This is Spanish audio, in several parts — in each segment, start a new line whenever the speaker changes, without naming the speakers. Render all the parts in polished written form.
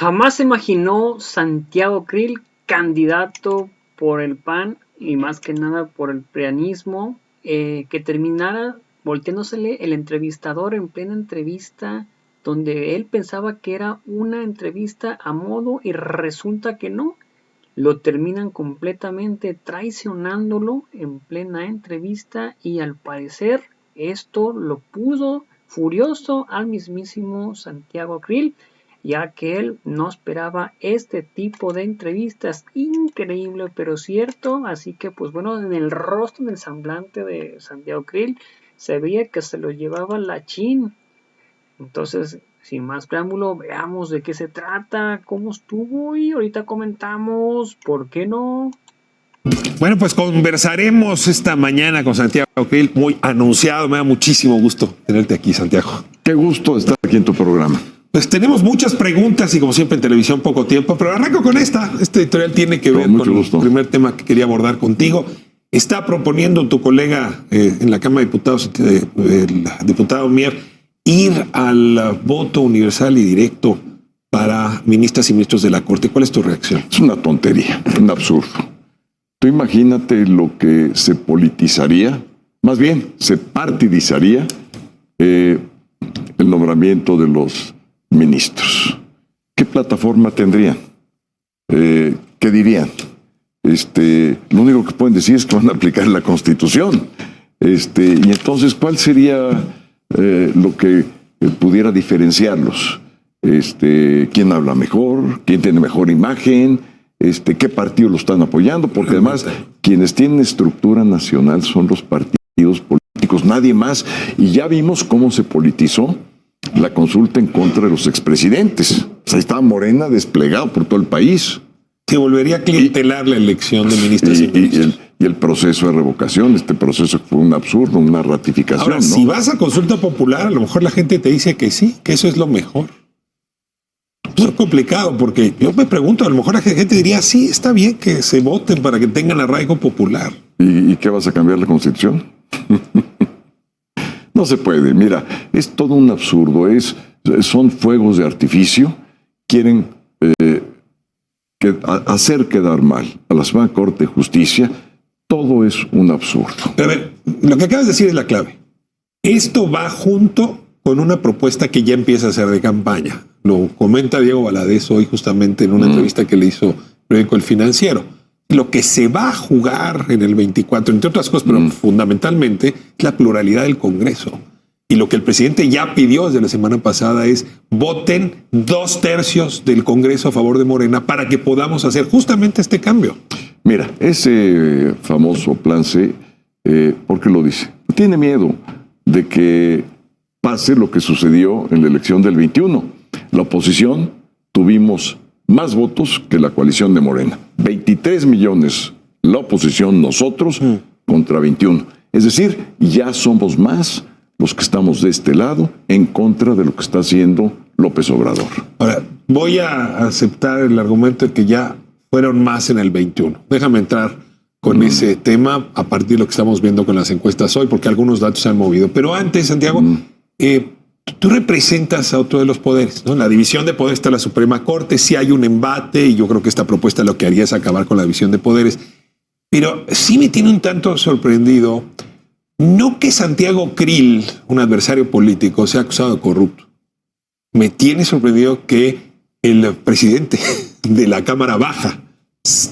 Jamás se imaginó Santiago Krill candidato por el PAN y más que nada por el prianismo, que terminara volteándosele el entrevistador en plena entrevista donde él pensaba que era una entrevista a modo y resulta que no. Lo terminan completamente traicionándolo en plena entrevista y al parecer esto lo puso furioso al mismísimo Santiago Krill, ya que él no esperaba este tipo de entrevistas. Increíble pero cierto. Así que pues bueno, en el rostro, en el semblante de Santiago Krill se veía que se lo llevaba la chin. Entonces, sin más preámbulo, veamos de qué se trata, cómo estuvo y ahorita comentamos, ¿por qué no?
Bueno, pues conversaremos esta mañana con Santiago Krill, muy anunciado. Me da muchísimo gusto tenerte aquí, Santiago.
Qué gusto estar aquí en tu programa.
Pues tenemos muchas preguntas y como siempre en televisión poco tiempo, pero arranco con esta. Este editorial tiene que ver con el primer tema que quería abordar contigo. Está proponiendo tu colega en la Cámara de Diputados, el diputado Mier, ir al voto universal y directo para ministras y ministros de la Corte. ¿Cuál es tu reacción?
Es una tontería, un absurdo. Tú imagínate lo que se politizaría, más bien se partidizaría el nombramiento de los ministros. ¿Qué plataforma tendrían? ¿Qué dirían? Lo único que pueden decir es que van a aplicar la Constitución. Y entonces, ¿cuál sería lo que pudiera diferenciarlos? ¿Quién habla mejor? ¿Quién tiene mejor imagen? ¿Qué partido lo están apoyando? Porque además, quienes tienen estructura nacional son los partidos políticos, nadie más. Y ya vimos cómo se politizó la consulta en contra de los expresidentes. O sea, estaba Morena desplegado por todo el país.
Se volvería a clientelar la elección de ministros y ministros.
Y el proceso de revocación, este proceso fue un absurdo, una ratificación.
Ahora, ¿no? Si vas a consulta popular, a lo mejor la gente te dice que sí, que eso es lo mejor. Es complicado porque yo me pregunto, a lo mejor la gente diría, sí, está bien que se voten para que tengan arraigo popular.
¿Y qué vas a cambiar la Constitución? No se puede. Mira, es todo un absurdo. Son fuegos de artificio. Quieren hacer quedar mal a la Suprema Corte de Justicia. Todo es un absurdo.
Pero a ver, lo que acabas de decir es la clave. Esto va junto con una propuesta que ya empieza a ser de campaña. Lo comenta Diego Valadez hoy justamente en una entrevista que le hizo periódico El Financiero. Lo que se va a jugar en el 24, entre otras cosas, pero fundamentalmente, es la pluralidad del Congreso. Y lo que el presidente ya pidió desde la semana pasada es voten 2/3 del Congreso a favor de Morena para que podamos hacer justamente este cambio.
Mira, ese famoso plan C, ¿por qué lo dice? Tiene miedo de que pase lo que sucedió en la elección del 21. La oposición tuvimos más votos que la coalición de Morena. 23 millones la oposición, nosotros, contra 21. Es decir, ya somos más los que estamos de este lado en contra de lo que está haciendo López Obrador.
Ahora, voy a aceptar el argumento de que ya fueron más en el 21. Déjame entrar con ese tema a partir de lo que estamos viendo con las encuestas hoy, porque algunos datos se han movido. Pero antes, Santiago, tú representas a otro de los poderes, ¿no? La división de poderes está la Suprema Corte, sí hay un embate y yo creo que esta propuesta lo que haría es acabar con la división de poderes. Pero sí me tiene un tanto sorprendido, no que Santiago Krill, un adversario político, sea acusado de corrupto. Me tiene sorprendido que el presidente de la Cámara Baja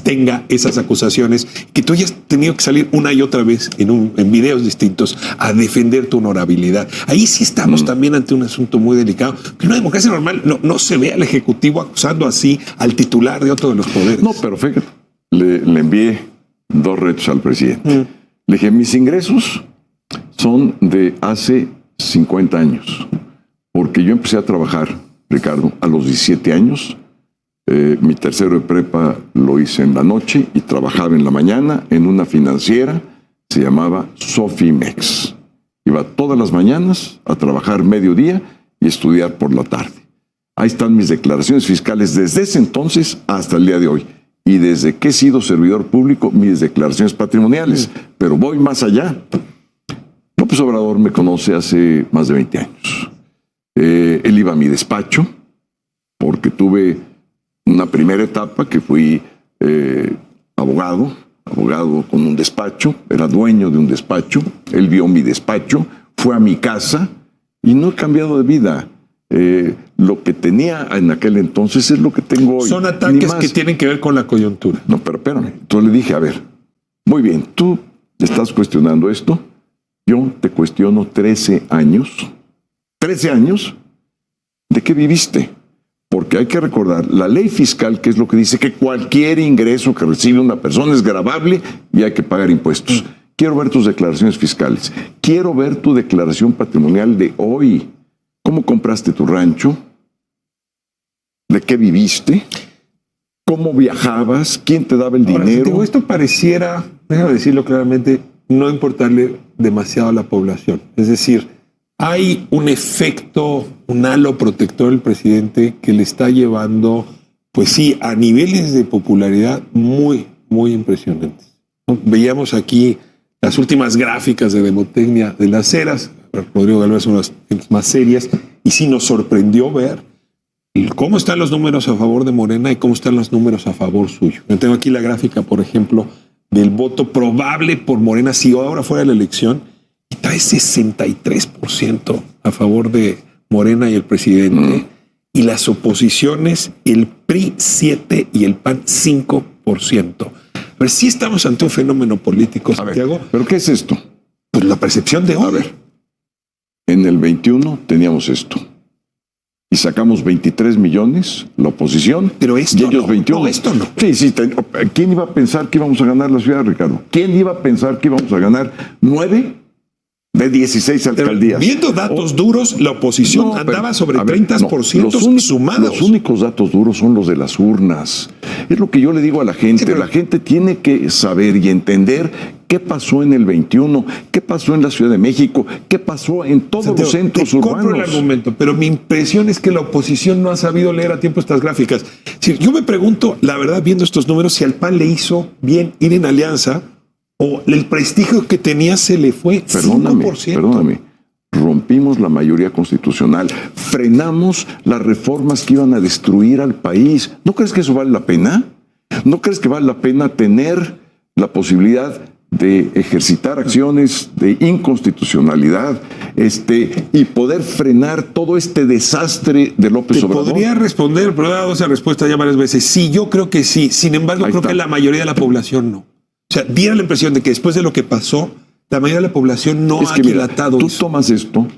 tenga esas acusaciones, que tú hayas tenido que salir una y otra vez en videos distintos a defender tu honorabilidad. Ahí sí estamos también ante un asunto muy delicado. En una democracia normal no se ve al Ejecutivo acusando así al titular de otro de los poderes.
No, pero fíjate, le envié 2 retos al presidente. Le dije, mis ingresos son de hace 50 años, porque yo empecé a trabajar, Ricardo, a los 17 años. Mi tercero de prepa lo hice en la noche y trabajaba en la mañana en una financiera, se llamaba Sofimex. Iba todas las mañanas a trabajar mediodía y estudiar por la tarde. Ahí están mis declaraciones fiscales desde ese entonces hasta el día de hoy. Y desde que he sido servidor público, mis declaraciones patrimoniales. Pero voy más allá. López Obrador me conoce hace más de 20 años. Él iba a mi despacho porque tuve una primera etapa que fui abogado con un despacho, era dueño de un despacho, él vio mi despacho, fue a mi casa y no he cambiado de vida. Lo que tenía en aquel entonces es lo que tengo hoy.
Son ataques que tienen que ver con la coyuntura.
No, pero espérame. Entonces le dije, a ver, muy bien, tú estás cuestionando esto, yo te cuestiono 13 años. 13 años, ¿de qué viviste? Porque hay que recordar, la ley fiscal, que es lo que dice que cualquier ingreso que recibe una persona es gravable y hay que pagar impuestos. Quiero ver tus declaraciones fiscales. Quiero ver tu declaración patrimonial de hoy. ¿Cómo compraste tu rancho? ¿De qué viviste? ¿Cómo viajabas? ¿Quién te daba el dinero?
Digo, esto pareciera, déjame decirlo claramente, no importarle demasiado a la población. Es decir, hay un efecto, un halo protector del presidente que le está llevando, pues sí, a niveles de popularidad muy, muy impresionantes. Veíamos aquí las últimas gráficas de Demotecnia de las Heras. Rodrigo Galvez, una de las más serias, y sí nos sorprendió ver cómo están los números a favor de Morena y cómo están los números a favor suyo. Yo tengo aquí la gráfica, por ejemplo, del voto probable por Morena si ahora fuera la elección, y trae 63% a favor de Morena y el presidente, y las oposiciones, el PRI 7% y el PAN 5%. Pero sí estamos ante un fenómeno político, Santiago.
¿Pero qué es esto?
Pues la percepción de hoy.
A ver, en el 21 teníamos esto. Y sacamos 23 millones, la oposición,
pero esto
y ellos
no,
21.
No, esto no.
Sí, ¿quién iba a pensar que íbamos a ganar la ciudad, Ricardo? ¿Quién iba a pensar que íbamos a ganar 9 de 16 alcaldías?
Viendo datos duros, la oposición andaba sobre 30% sumados.
Los únicos datos duros son los de las urnas. Es lo que yo le digo a la gente. Sí, la gente tiene que saber y entender qué pasó en el 21, qué pasó en la Ciudad de México, qué pasó en todos los centros urbanos.
Compro el argumento, pero mi impresión es que la oposición no ha sabido leer a tiempo estas gráficas. Si yo me pregunto, la verdad, viendo estos números, si al PAN le hizo bien ir en alianza o el prestigio que tenía se le fue.
Perdóname. Rompimos la mayoría constitucional, frenamos las reformas que iban a destruir al país. ¿No crees que eso vale la pena? ¿No crees que vale la pena tener la posibilidad de ejercitar acciones de inconstitucionalidad y poder frenar todo este desastre de López Obrador?
Podría responder, pero he dado esa respuesta ya varias veces. Sí, yo creo que sí. Sin embargo, creo que la mayoría de la población no. O sea, diera la impresión de que después de lo que pasó, la mayoría de la población no ha dilatado.
Tú tomas esto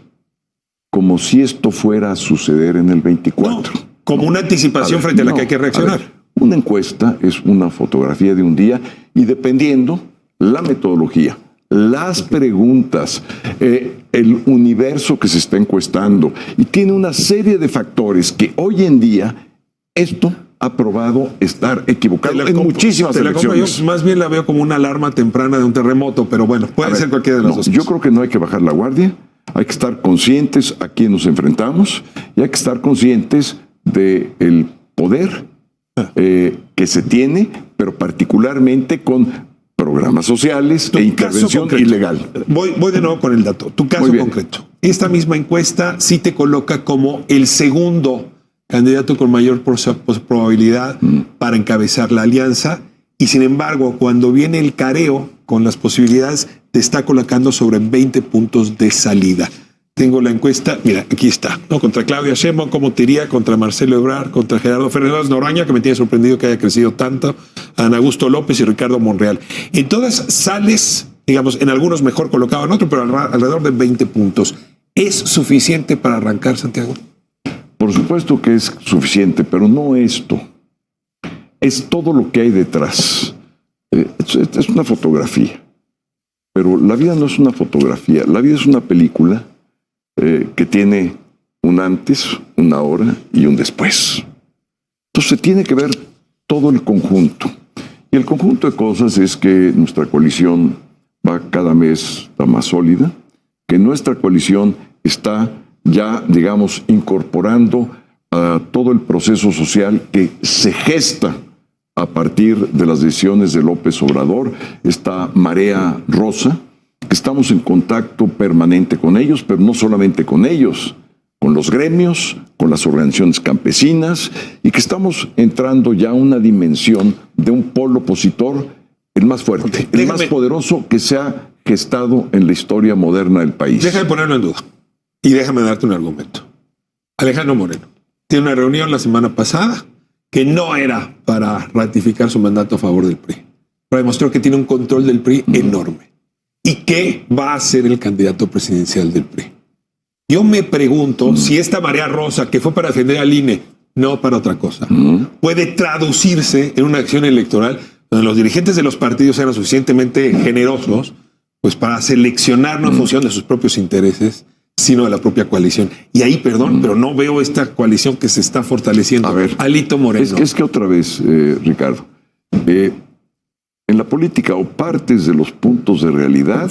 como si esto fuera a suceder en el 24.
No, como una anticipación frente a la que hay que reaccionar.
Una encuesta es una fotografía de un día y dependiendo la metodología, las preguntas, el universo que se está encuestando y tiene una serie de factores que hoy en día esto ha probado estar equivocado en muchísimas elecciones.
Yo más bien la veo como una alarma temprana de un terremoto, pero bueno, puede ser cualquiera de las dos.
Yo creo que no hay que bajar la guardia, hay que estar conscientes a quién nos enfrentamos y hay que estar conscientes del poder que se tiene, pero particularmente con programas sociales e intervención ilegal.
Voy de nuevo con el dato. Tu caso concreto. Esta misma encuesta sí te coloca como el segundo candidato con mayor probabilidad para encabezar la alianza, y sin embargo, cuando viene el careo con las posibilidades, te está colocando sobre 20 puntos de salida. Tengo la encuesta, mira, aquí está, ¿no? Contra Claudia Sheinbaum, ¿cómo te iría? Contra Marcelo Ebrard, contra Gerardo Fernández Noroña, que me tiene sorprendido que haya crecido tanto, Ana Augusto López y Ricardo Monreal. En todas sales, digamos, en algunos mejor colocado en otro, pero alrededor de 20 puntos. ¿Es suficiente para arrancar, Santiago?
Por supuesto que es suficiente, pero no esto. Es todo lo que hay detrás. Es una fotografía. Pero la vida no es una fotografía. La vida es una película que tiene un antes, una ahora y un después. Entonces tiene que ver todo el conjunto. Y el conjunto de cosas es que nuestra coalición va cada vez más sólida, que nuestra coalición está ya, digamos, incorporando a todo el proceso social que se gesta a partir de las decisiones de López Obrador, esta marea rosa, que estamos en contacto permanente con ellos, pero no solamente con ellos, con los gremios, con las organizaciones campesinas, y que estamos entrando ya a una dimensión de un polo opositor, el más fuerte, el más poderoso que se ha gestado en la historia moderna del país.
Déjame ponerlo en duda y déjame darte un argumento. Alejandro Moreno tiene una reunión la semana pasada que no era para ratificar su mandato a favor del PRI, pero demostró que tiene un control del PRI enorme y que va a ser el candidato presidencial del PRI. Yo me pregunto si esta marea rosa que fue para defender al INE, no para otra cosa, puede traducirse en una acción electoral donde los dirigentes de los partidos sean suficientemente generosos pues para seleccionar no en función de sus propios intereses, sino de la propia coalición. Y ahí, perdón, pero no veo esta coalición que se está fortaleciendo.
A ver,
Alito Moreno.
Es que otra vez, Ricardo, en la política o partes de los puntos de realidad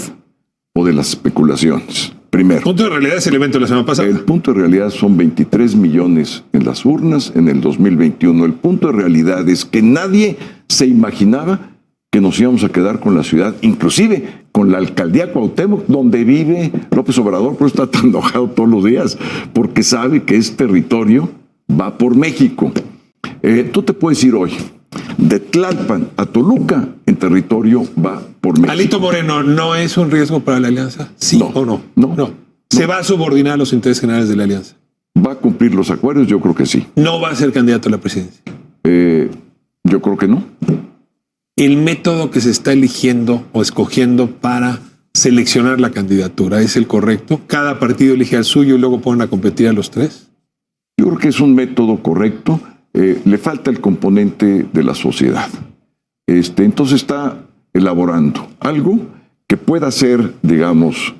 o de las especulaciones. Primero.
El punto de realidad es el evento de la semana pasada.
El punto de realidad son 23 millones en las urnas en el 2021. El punto de realidad es que nadie se imaginaba que nos íbamos a quedar con la ciudad, inclusive con la alcaldía Cuauhtémoc, donde vive López Obrador, por eso está tan enojado todos los días, porque sabe que ese territorio va por México. Tú te puedes ir hoy de Tlalpan a Toluca, en territorio va por México.
Alito Moreno, ¿no es un riesgo para la alianza? ¿Sí
No,
o no?
No.
¿Se va a subordinar a los intereses generales de la alianza?
¿Va a cumplir los acuerdos? Yo creo que sí.
¿No va a ser candidato a la presidencia?
Yo creo que no.
El método que se está eligiendo o escogiendo para seleccionar la candidatura es el correcto. Cada partido elige al suyo y luego ponen a competir a los tres.
Yo creo que es un método correcto. Le falta el componente de la sociedad. Entonces está elaborando algo que pueda ser, digamos,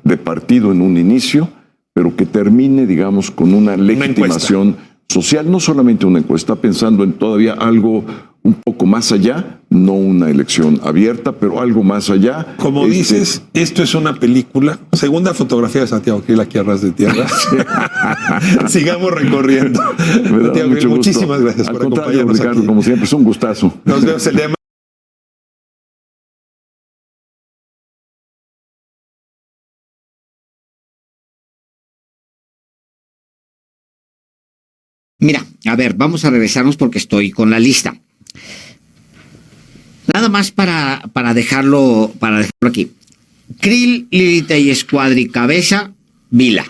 de partido en un inicio, pero que termine, digamos, con una legitimación social, no solamente una encuesta, pensando en todavía algo un poco más allá, no una elección abierta, pero algo más allá.
Como dices, esto es una película. Segunda fotografía de Santiago Krill aquí a ras de tierra. Sigamos recorriendo. Santiago Krill, muchísimas gracias por acompañarnos,
Ricardo,
aquí.
Como siempre, es un gustazo.
Nos vemos el día de
Mira, a ver, vamos a regresarnos porque estoy con la lista. Nada más para dejarlo aquí. Krill, Lili Telles, Cuadri, Cabeza, Vila.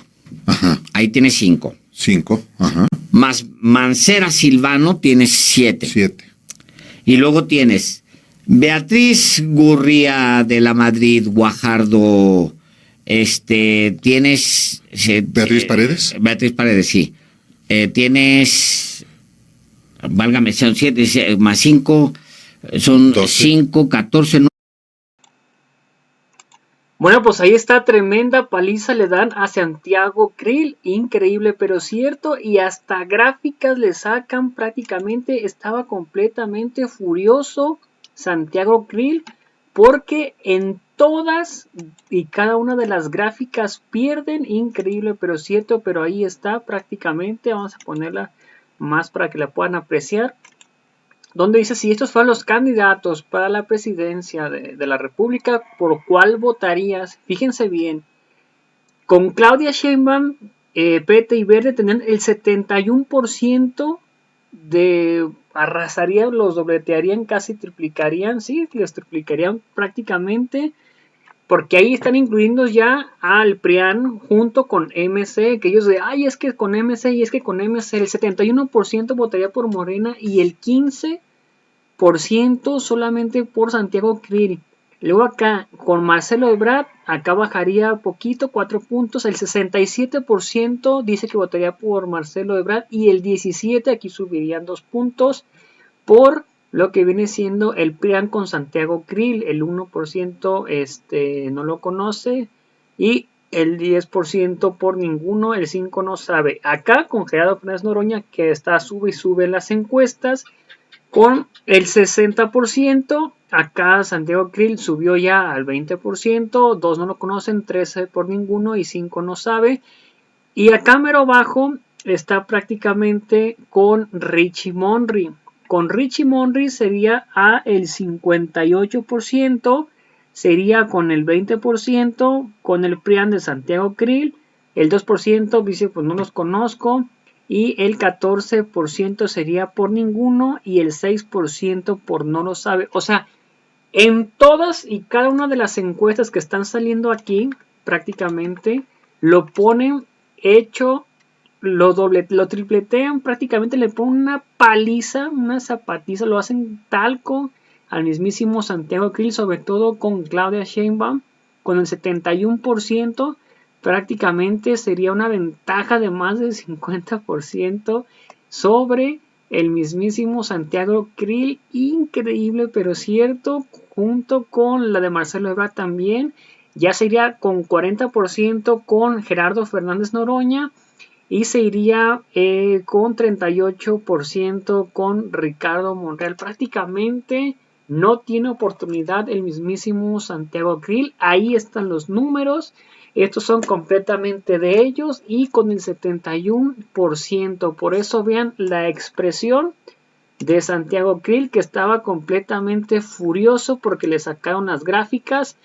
Ajá.
Ahí tienes 5.
5. Ajá.
Más Mancera, Silvano, tienes 7.
7.
Y luego tienes Beatriz Gurría de la Madrid, Guajardo, tienes...
¿Beatriz Paredes?
Beatriz Paredes, sí. Tienes, válgame, son 7 más 5, son 5, 14, 9.
Bueno, pues ahí está, tremenda paliza le dan a Santiago Krill, increíble pero cierto, y hasta gráficas le sacan prácticamente, estaba completamente furioso Santiago Krill, porque en todas y cada una de las gráficas pierden, increíble pero cierto, pero ahí está prácticamente, vamos a ponerla más para que la puedan apreciar, donde dice si estos fueron los candidatos para la presidencia de la República, ¿por cuál votarías? Fíjense bien, con Claudia Sheinbaum, PT y Verde tenían el 71% de... arrasarían, los dobletearían, casi triplicarían, sí, les triplicarían prácticamente, porque ahí están incluyendo ya al PRIAN junto con MC, que ellos de, ay, es que con MC y es que con MC, el 71% votaría por Morena y el 15% solamente por Santiago Krill. Luego acá, con Marcelo Ebrard, acá bajaría poquito, 4 puntos, el 67% dice que votaría por Marcelo Ebrard y el 17%, aquí subirían 2 puntos, por lo que viene siendo el PRIAN con Santiago Krill, el 1% no lo conoce y el 10% por ninguno, el 5% no sabe. Acá con Gerardo Fernández Noroña, que está sube y sube en las encuestas, con el 60%, acá Santiago Krill subió ya al 20%, 2 no lo conocen, 13 por ninguno y 5 no sabe. Y acá mero bajo está prácticamente con Richie Monry. Con Richie Monry sería a el 58%, sería con el 20%, con el PRIAN de Santiago Krill, El 2% dice pues no los conozco. Y el 14% sería por ninguno. Y el 6% por no lo sabe. O sea, en todas y cada una de las encuestas que están saliendo aquí, prácticamente lo ponen hecho, lo tripletean, prácticamente le ponen una paliza, una zapatiza, lo hacen talco al mismísimo Santiago Krill, sobre todo con Claudia Sheinbaum, con el 71%, prácticamente sería una ventaja de más del 50% sobre el mismísimo Santiago Krill, increíble pero cierto, junto con la de Marcelo Ebrard también, ya sería con 40% con Gerardo Fernández Noroña y se iría con 38% con Ricardo Monreal. Prácticamente no tiene oportunidad el mismísimo Santiago Krill. Ahí están los números. Estos son completamente de ellos y con el 71%. Por eso vean la expresión de Santiago Krill, que estaba completamente furioso porque le sacaron las gráficas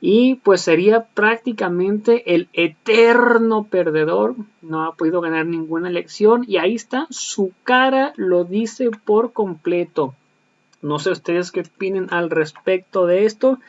y pues sería prácticamente el eterno perdedor. No ha podido ganar ninguna elección y ahí está, su cara lo dice por completo. No sé ustedes qué opinen al respecto de esto,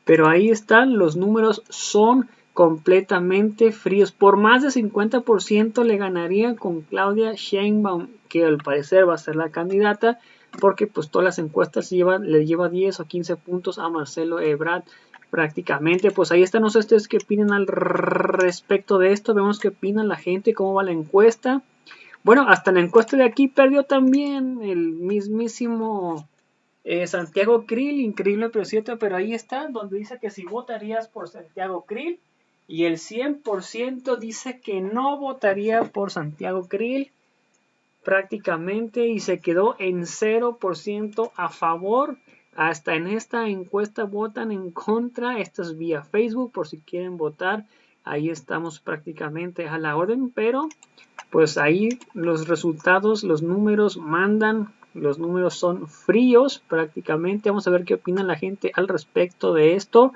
pero ahí están, los números son completamente fríos. Por más de 50% le ganaría con Claudia Sheinbaum, que al parecer va a ser la candidata, porque pues todas las encuestas le lleva 10 o 15 puntos a Marcelo Ebrard. Prácticamente, pues ahí está, no sé ustedes qué opinan al respecto de esto, vemos qué opina la gente, cómo va la encuesta. Bueno, hasta la encuesta de aquí perdió también el mismísimo Santiago Krill, increíble pero cierto, pero ahí está, donde dice que si votarías por Santiago Krill y el 100% dice que no votaría por Santiago Krill prácticamente y se quedó en 0% a favor. Hasta en esta encuesta votan en contra. Esto es vía Facebook por si quieren votar. Ahí estamos prácticamente a la orden, pero pues ahí los resultados, los números mandan. Los números son fríos prácticamente. Vamos a ver qué opina la gente al respecto de esto.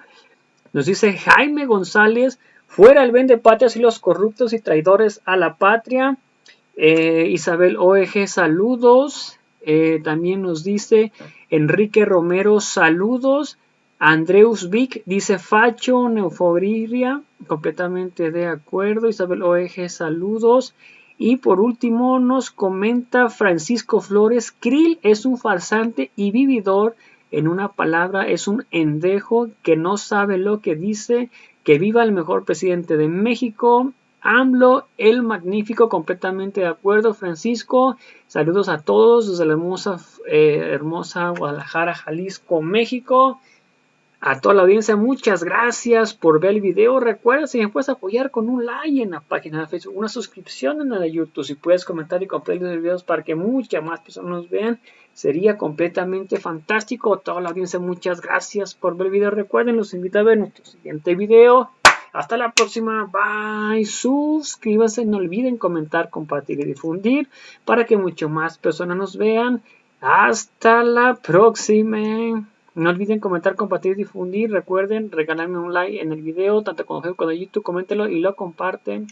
Nos dice Jaime González, fuera el vendepatrias y los corruptos y traidores a la patria. Isabel OEG, saludos. También nos dice Enrique Romero, saludos. Andreus Vic dice Facho, Neuforiria, completamente de acuerdo. Isabel OEG, saludos. Y por último nos comenta Francisco Flores, Krill es un farsante y vividor. En una palabra, es un endejo que no sabe lo que dice. Que viva el mejor presidente de México. AMLO, el magnífico, completamente de acuerdo, Francisco. Saludos a todos desde la hermosa Guadalajara, Jalisco, México. A toda la audiencia, muchas gracias por ver el video. Recuerda, si me puedes apoyar con un like en la página de Facebook, una suscripción en la de YouTube, si puedes comentar y compartir los videos para que muchas más personas nos vean, sería completamente fantástico. A toda la audiencia, muchas gracias por ver el video. Recuerden, los invito a ver nuestro siguiente video. Hasta la próxima. Bye. Suscríbanse. No olviden comentar, compartir y difundir para que mucho más personas nos vean. Hasta la próxima. No olviden comentar, compartir y difundir. Recuerden regalarme un like en el video, tanto como Facebook como en YouTube. Coméntenlo y lo comparten.